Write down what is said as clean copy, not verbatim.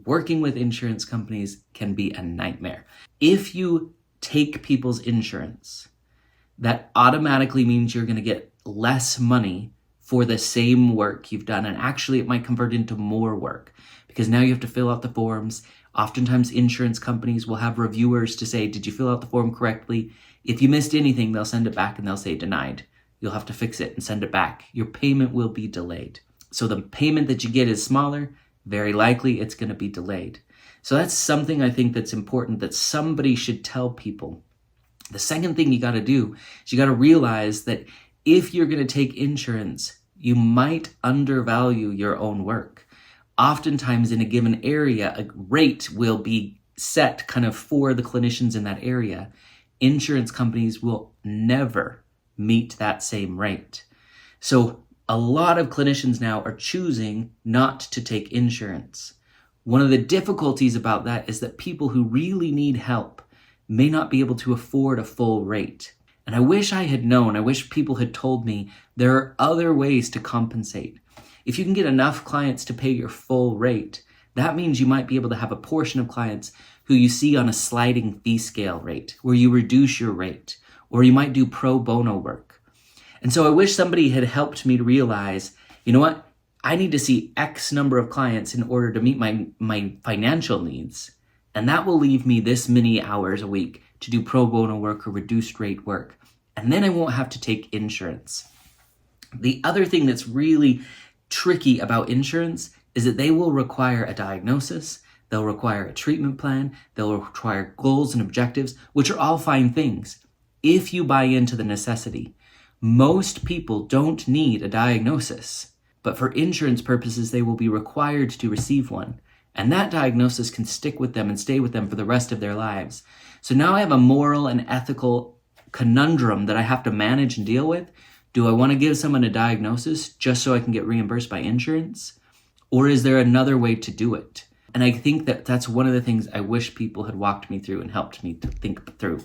working with insurance companies can be a nightmare. If you take people's insurance, that automatically means you're going to get less money for the same work you've done. And actually, it might convert into more work because now you have to fill out the forms. Oftentimes, insurance companies will have reviewers to say, did you fill out the form correctly? If you missed anything, they'll send it back and they'll say denied. You'll have to fix it and send it back. Your payment will be delayed. So the payment that you get is smaller. Very likely it's going to be delayed. So that's something I think that's important that somebody should tell people. The second thing you got to do is you got to realize that if you're going to take insurance, you might undervalue your own work. Oftentimes in a given area, a rate will be set kind of for the clinicians in that area. Insurance companies will never meet that same rate. So a lot of clinicians now are choosing not to take insurance. One of the difficulties about that is that people who really need help may not be able to afford a full rate. And I wish I had known, I wish people had told me there are other ways to compensate. If you can get enough clients to pay your full rate, that means you might be able to have a portion of clients who you see on a sliding fee scale rate, where you reduce your rate, or you might do pro bono work. And so I wish somebody had helped me to realize, you know what? I need to see X number of clients in order to meet my financial needs. And that will leave me this many hours a week to do pro bono work or reduced rate work. And then I won't have to take insurance. The other thing that's really tricky about insurance is that they will require a diagnosis, they'll require a treatment plan, they'll require goals and objectives, which are all fine things if you buy into the necessity. Most people don't need a diagnosis, but for insurance purposes, they will be required to receive one. And that diagnosis can stick with them and stay with them for the rest of their lives. So now I have a moral and ethical conundrum that I have to manage and deal with. Do I want to give someone a diagnosis just so I can get reimbursed by insurance? Or is there another way to do it? And I think that that's one of the things I wish people had walked me through and helped me to think through.